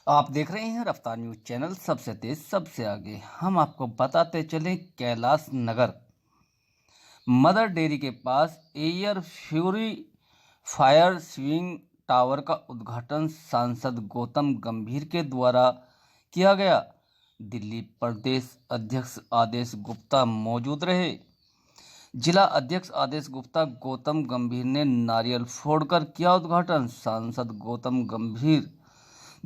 आप देख रहे हैं रफ्तार न्यूज चैनल, सबसे तेज सबसे आगे। हम आपको बताते चलें, कैलाश नगर मदर डेयरी के पास एयर प्यूरीफायर स्विंग टावर का उद्घाटन सांसद गौतम गंभीर के द्वारा किया गया। दिल्ली प्रदेश अध्यक्ष आदेश गुप्ता मौजूद रहे। जिला अध्यक्ष आदेश गुप्ता गौतम गंभीर ने नारियल फोड़कर किया उद्घाटन। सांसद गौतम गंभीर,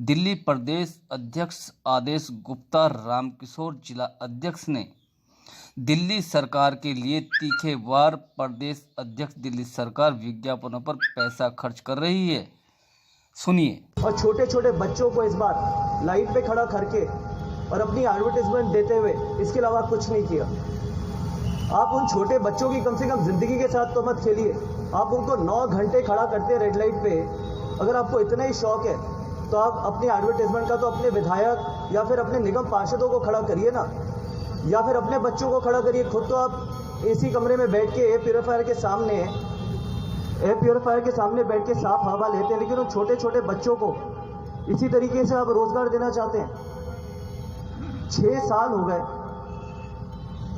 दिल्ली प्रदेश अध्यक्ष आदेश गुप्ता, रामकिशोर जिला अध्यक्ष ने दिल्ली सरकार के लिए तीखे वार। प्रदेश अध्यक्ष, दिल्ली सरकार विज्ञापनों पर पैसा खर्च कर रही है, सुनिए। और छोटे छोटे बच्चों को इस बार लाइट पे खड़ा करके और अपनी एडवर्टाइजमेंट देते हुए इसके अलावा कुछ नहीं किया। आप उन छोटे बच्चों की कम से कम जिंदगी के साथ तो मत खेलिए। आप उनको 9 घंटे खड़ा करते हैं रेड लाइट पे। अगर आपको इतना ही शौक है तो आप अपनी एडवर्टाइजमेंट का तो अपने विधायक या फिर अपने निगम पार्षदों को खड़ा करिए ना, या फिर अपने बच्चों को खड़ा करिए। खुद तो आप एसी कमरे में बैठ के एयर प्योरीफायर के सामने बैठ के साफ हवा लेते हैं, लेकिन उन छोटे छोटे बच्चों को इसी तरीके से आप रोजगार देना चाहते हैं। 6 साल हो गए,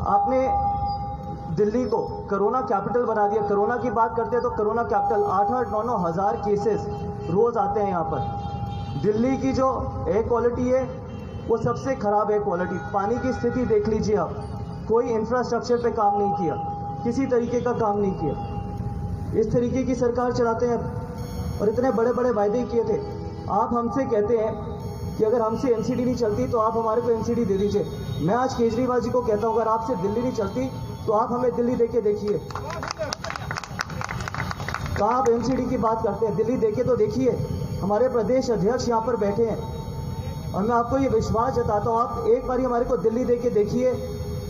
आपने दिल्ली को कोरोना कैपिटल बना दिया। कोरोना की बात करते हैं तो कोरोना कैपिटल, 8-8, 9-9 हज़ार केसेस रोज आते हैं यहाँ पर। दिल्ली की जो एयर क्वालिटी है वो सबसे खराब एयर क्वालिटी। पानी की स्थिति देख लीजिए आप, कोई इंफ्रास्ट्रक्चर पे काम नहीं किया, किसी तरीके का काम नहीं किया। इस तरीके की सरकार चलाते हैं और इतने बड़े बड़े वायदे किए थे। आप हमसे कहते हैं कि अगर हमसे एनसीडी नहीं चलती तो आप हमारे को एनसीडी दे दीजिए। मैं आज केजरीवाल जी को कहता हूँ, अगर आपसे दिल्ली नहीं चलती तो आप हमें दिल्ली देके देखिए। कहाँ आप एनसीडी की बात करते हैं, दिल्ली देके तो देखिए। हमारे प्रदेश अध्यक्ष यहाँ पर बैठे हैं और मैं आपको ये विश्वास जताता हूँ, आप एक बार हमारे को दिल्ली देके देखिए।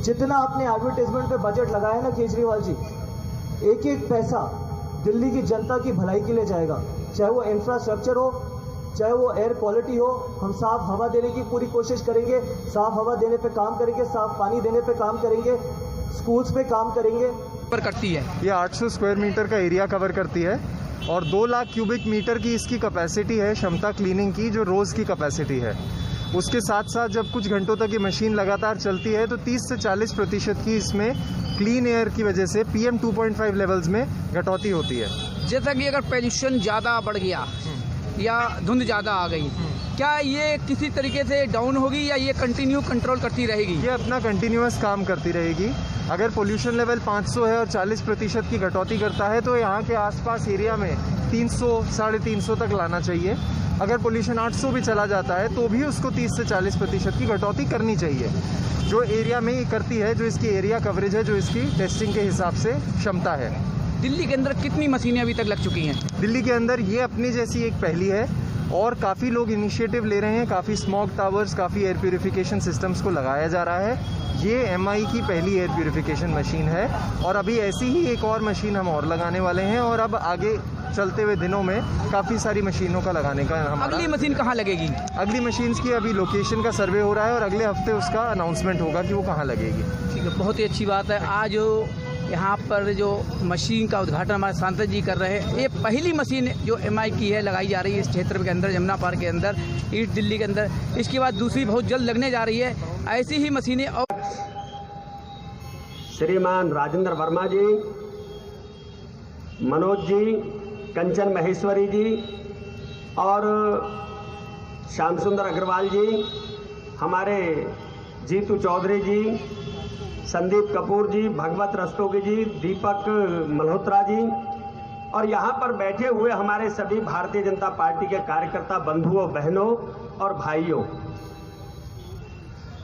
जितना आपने एडवर्टाइजमेंट पे बजट लगाया ना केजरीवाल जी, एक एक पैसा दिल्ली की जनता की भलाई के लिए जाएगा। चाहे वो इंफ्रास्ट्रक्चर हो, चाहे वो एयर क्वालिटी हो। हम साफ हवा देने की पूरी कोशिश करेंगे, साफ हवा देने पे काम करेंगे, साफ पानी देने पे काम करेंगे, स्कूल्स पे काम करेंगे। करती है ये 800 स्क्वायर मीटर का एरिया कवर करती है और 2 लाख क्यूबिक मीटर की इसकी कैपेसिटी है, क्षमता क्लीनिंग की, जो रोज़ की कैपेसिटी है। उसके साथ साथ जब कुछ घंटों तक ये मशीन लगातार चलती है तो 30 से 40% की इसमें क्लीन एयर की वजह से PM 2.5 लेवल्स में कटौती होती है। जैसा कि अगर पोल्यूशन ज़्यादा बढ़ गया या धुंध ज़्यादा आ गई, क्या ये किसी तरीके से डाउन होगी या ये कंटिन्यू कंट्रोल करती रहेगी? ये अपना कंटिन्यूअस काम करती रहेगी। अगर पोल्यूशन लेवल 500 है और 40% की कटौती करता है तो यहाँ के आसपास एरिया में 300-350 तक लाना चाहिए। अगर पोल्यूशन 800 भी चला जाता है तो भी उसको 30 से 40% की कटौती करनी चाहिए, जो एरिया में ये करती है, जो इसकी एरिया कवरेज है, जो इसकी टेस्टिंग के हिसाब से क्षमता है। दिल्ली के अंदर कितनी मशीनें अभी तक लग चुकी हैं? दिल्ली के अंदर ये अपनी जैसी एक पहली है और काफ़ी लोग इनिशिएटिव ले रहे हैं। काफ़ी स्मॉग टावर्स, काफ़ी एयर प्यूरिफिकेशन सिस्टम्स को लगाया जा रहा है। ये MI की पहली एयर प्यूरिफिकेशन मशीन है और अभी ऐसी ही एक और मशीन हम और लगाने वाले हैं और अब आगे चलते हुए दिनों में काफ़ी सारी मशीनों का लगाने का हमारा। अगली मशीन कहाँ लगेगी? अगली मशीन्स की अभी लोकेशन का सर्वे हो रहा है और अगले हफ्ते उसका अनाउंसमेंट होगा कि वो कहाँ लगेगी। ठीक है, बहुत ही अच्छी बात है। आज यहाँ पर जो मशीन का उद्घाटन हमारे सांसद जी कर रहे हैं, ये पहली मशीन जो MI की है लगाई जा रही है इस क्षेत्र के अंदर, यमुना पार्क के अंदर, ईस्ट दिल्ली के अंदर। इसके बाद दूसरी बहुत जल्द लगने जा रही है। ऐसी ही मशीनें और श्रीमान राजेंद्र वर्मा जी, मनोज जी, कंचन महेश्वरी जी और श्याम सुंदर अग्रवाल जी, हमारे जीतू चौधरी जी, संदीप कपूर जी, भगवत रस्तोगी जी, दीपक मल्होत्रा जी और यहाँ पर बैठे हुए हमारे सभी भारतीय जनता पार्टी के कार्यकर्ता बंधुओं, बहनों और भाइयों,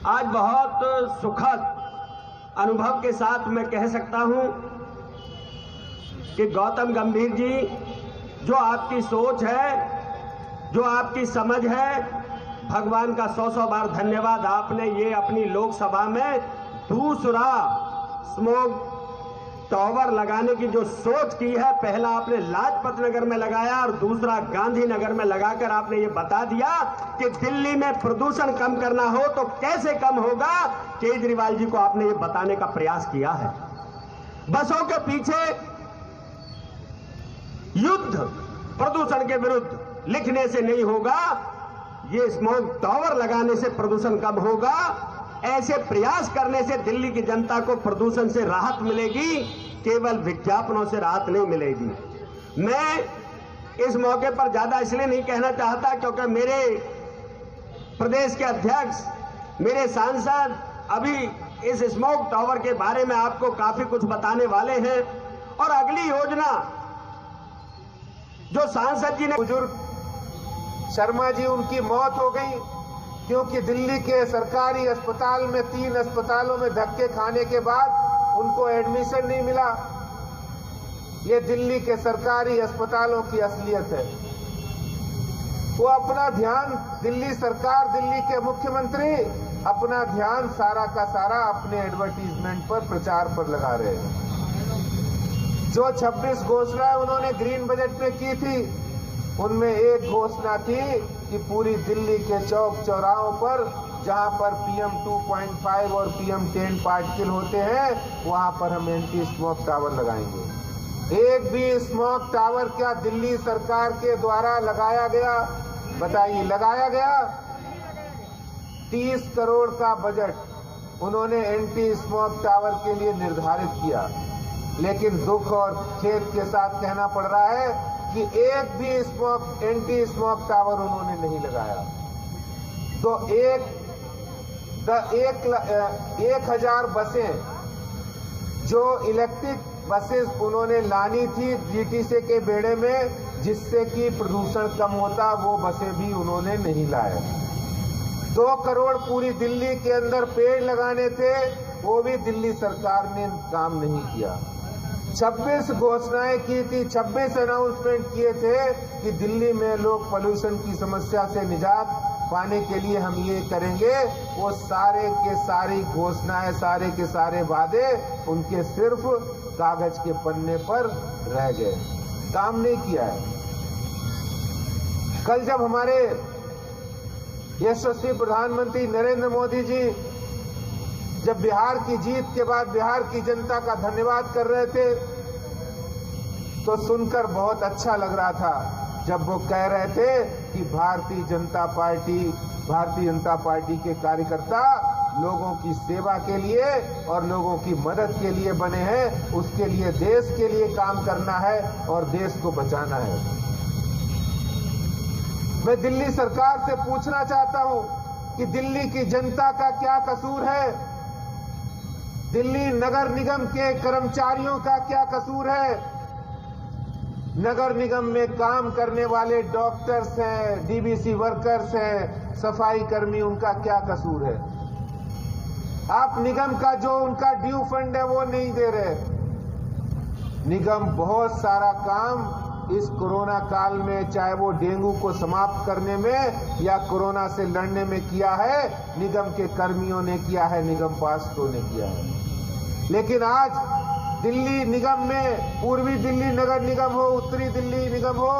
आज बहुत सुखद अनुभव के साथ मैं कह सकता हूं कि गौतम गंभीर जी, जो आपकी सोच है, जो आपकी समझ है, भगवान का 100 बार धन्यवाद। आपने ये अपनी लोकसभा में दूसरा स्मोक टावर लगाने की जो सोच की है, पहला आपने लाजपत नगर में लगाया और दूसरा गांधीनगर में लगाकर आपने ये बता दिया कि दिल्ली में प्रदूषण कम करना हो तो कैसे कम होगा। केजरीवाल जी को आपने ये बताने का प्रयास किया है। बसों के पीछे युद्ध प्रदूषण के विरुद्ध लिखने से नहीं होगा, ये स्मोक टावर लगाने से प्रदूषण कम होगा, ऐसे प्रयास करने से दिल्ली की जनता को प्रदूषण से राहत मिलेगी, केवल विज्ञापनों से राहत नहीं मिलेगी। मैं इस मौके पर ज्यादा इसलिए नहीं कहना चाहता क्योंकि मेरे प्रदेश के अध्यक्ष, मेरे सांसद अभी इस स्मोक टावर के बारे में आपको काफी कुछ बताने वाले हैं। और अगली योजना जो सांसद जी ने, बुजुर्ग शर्मा जी, उनकी मौत हो गई क्योंकि दिल्ली के सरकारी अस्पताल में 3 अस्पतालों में धक्के खाने के बाद उनको एडमिशन नहीं मिला। ये दिल्ली के सरकारी अस्पतालों की असलियत है। वो अपना ध्यान, दिल्ली सरकार, दिल्ली के मुख्यमंत्री अपना ध्यान सारा का सारा अपने एडवर्टीजमेंट पर, प्रचार पर लगा रहे हैं। जो 26 घोषणाएं उन्होंने ग्रीन बजट में की थी, उनमें एक घोषणा थी कि पूरी दिल्ली के चौक चौराहों पर जहां पर PM 2.5 और PM 10 पार्टिकल होते हैं, वहां पर हम एंटी स्मोक टावर लगाएंगे। एक भी स्मोक टावर क्या दिल्ली सरकार के द्वारा लगाया गया? बताइए, लगाया गया? 30 करोड़ का बजट उन्होंने एंटी स्मोक टावर के लिए निर्धारित किया, लेकिन दुख और खेद के साथ कहना पड़ रहा है कि एक भी एंटी स्मोक टावर उन्होंने नहीं लगाया। तो 1,000 बसें जो इलेक्ट्रिक बसेस उन्होंने लानी थी GTC के बेड़े में, जिससे कि प्रदूषण कम होता, वो बसें भी उन्होंने नहीं लाए। 2 करोड़ पूरी दिल्ली के अंदर पेड़ लगाने थे, वो भी दिल्ली सरकार ने काम नहीं किया। 26 घोषणाएं की थी, 26 अनाउंसमेंट किए थे कि दिल्ली में लोग पोल्यूशन की समस्या से निजात पाने के लिए हम ये करेंगे। वो सारे के सारी घोषणाएं, सारे के सारे वादे उनके सिर्फ कागज के पन्ने पर रह गए, काम नहीं किया है। कल जब हमारे यशस्वी प्रधानमंत्री नरेंद्र मोदी जी जब बिहार की जीत के बाद बिहार की जनता का धन्यवाद कर रहे थे, तो सुनकर बहुत अच्छा लग रहा था जब वो कह रहे थे कि भारतीय जनता पार्टी के कार्यकर्ता लोगों की सेवा के लिए और लोगों की मदद के लिए बने हैं, उसके लिए देश के लिए काम करना है और देश को बचाना है। मैं दिल्ली सरकार से पूछना चाहता हूं कि दिल्ली की जनता का क्या कसूर है? दिल्ली नगर निगम के कर्मचारियों का क्या कसूर है? नगर निगम में काम करने वाले डॉक्टर्स हैं, DBC वर्कर्स हैं, सफाई कर्मी, उनका क्या कसूर है? आप निगम का जो उनका ड्यू फंड है वो नहीं दे रहे। निगम बहुत सारा काम इस कोरोना काल में, चाहे वो डेंगू को समाप्त करने में या कोरोना से लड़ने में किया है, निगम के कर्मियों ने किया है, निगम पार्षदों ने किया है। लेकिन आज दिल्ली निगम में, पूर्वी दिल्ली नगर निगम हो, उत्तरी दिल्ली निगम हो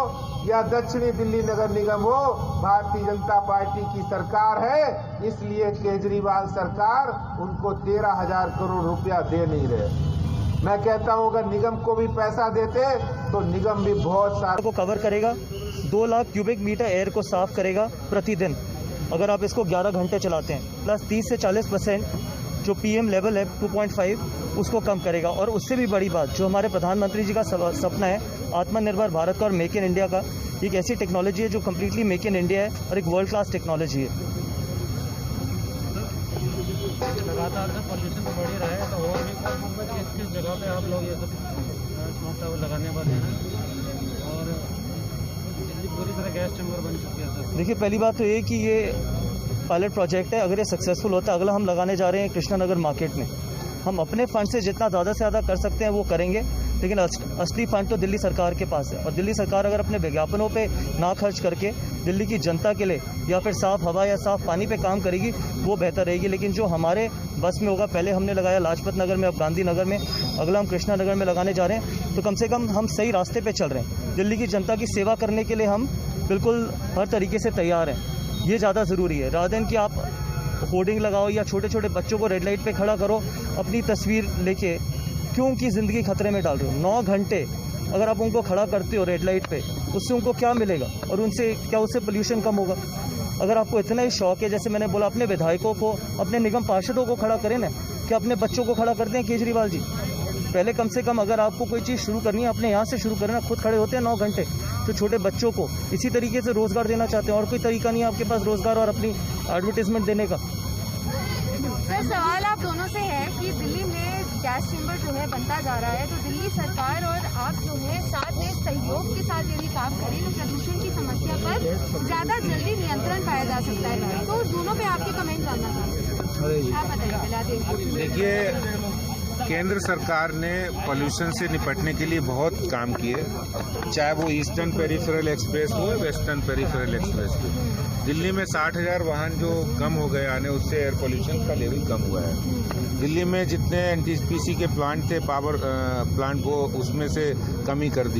या दक्षिणी दिल्ली नगर निगम हो, भारतीय जनता पार्टी की सरकार है, इसलिए केजरीवाल सरकार उनको 13,000 करोड़ रुपया दे नहीं रहे। मैं कहता हूं अगर निगम को भी पैसा देते तो निगम भी बहुत सारा को कवर करेगा, 2 लाख क्यूबिक मीटर एयर को साफ करेगा प्रतिदिन अगर आप इसको 11 घंटे चलाते हैं, प्लस 30 से 40% जो PM लेवल है 2.5 उसको कम करेगा। और उससे भी बड़ी बात, जो हमारे प्रधानमंत्री जी का सपना है आत्मनिर्भर भारत का और मेक इन इंडिया का, एक ऐसी टेक्नोलॉजी है जो कम्प्लीटली मेक इन इंडिया है और एक वर्ल्ड क्लास टेक्नोलॉजी है। लगातार जब पॉल्यूशन बढ़ ही रहा है, तो और भी किस जगह पे आप लोग ये सब स्मोक टावर लगाने वाले हैं और दिल्ली पूरी तरह गैस चैम्बर बन चुकी है? देखिए, पहली बात तो ये कि ये पायलट प्रोजेक्ट है, अगर ये सक्सेसफुल होता है, अगला हम लगाने जा रहे हैं कृष्णानगर मार्केट में। हम अपने फंड से जितना ज़्यादा से ज़्यादा कर सकते हैं वो करेंगे, लेकिन असली फंड तो दिल्ली सरकार के पास है। और दिल्ली सरकार अगर अपने विज्ञापनों पे ना खर्च करके दिल्ली की जनता के लिए या फिर साफ़ हवा या साफ़ पानी पे काम करेगी, वो बेहतर रहेगी। लेकिन जो हमारे बस में होगा, पहले हमने लगाया लाजपत नगर में, अब गांधी नगर में, अगला हम कृष्णा नगर में लगाने जा रहे हैं, तो कम से कम हम सही रास्ते पर चल रहे हैं। दिल्ली की जनता की सेवा करने के लिए हम बिल्कुल हर तरीके से तैयार हैं। ये ज़्यादा ज़रूरी है, रादर देन कि आप होर्डिंग लगाओ या छोटे छोटे बच्चों को रेड लाइट पे खड़ा करो, अपनी तस्वीर लेके क्यों उनकी ज़िंदगी खतरे में डाल रहे हो? 9 घंटे अगर आप उनको खड़ा करते हो रेड लाइट पे, उससे उनको क्या मिलेगा और उनसे क्या, उससे पोल्यूशन कम होगा? अगर आपको इतना ही शौक है, जैसे मैंने बोला, अपने विधायकों को, अपने निगम पार्षदों को खड़ा करें ना, कि अपने बच्चों को खड़ा करते हैं केजरीवाल जी। पहले कम से कम अगर आपको कोई चीज़ शुरू करनी है अपने यहाँ से शुरू करें ना। खुद खड़े होते हैं 9 घंटे, तो छोटे बच्चों को इसी तरीके से रोज़गार देना चाहते हैं। और कोई तरीका नहीं है आपके पास रोज़गार और अपनी एडवर्टीजमेंट देने का। सर, सवाल आप दोनों से है कि दिल्ली में गैस चेंबर जो है बनता जा रहा है, तो दिल्ली सरकार और आप जो है साथ में सहयोग के साथ यदि काम करें तो प्रदूषण की समस्या पर ज़्यादा जल्दी नियंत्रण पाया जा सकता है। तो दोनों पे आपके कमेंट जानना चाहते हैं, आप बताइए। देखिए, केंद्र सरकार ने पोल्यूशन से निपटने के लिए बहुत काम किए, चाहे वो ईस्टर्न पेरिफेरल एक्सप्रेस हो, वेस्टर्न पेरिफेरल एक्सप्रेस हो। दिल्ली में 60,000 वाहन जो कम हो गए आने, उससे एयर पोल्यूशन का लेवल कम हुआ है। दिल्ली में जितने एनटीपीसी के प्लांट थे, पावर प्लांट, वो उसमें से कमी कर दी।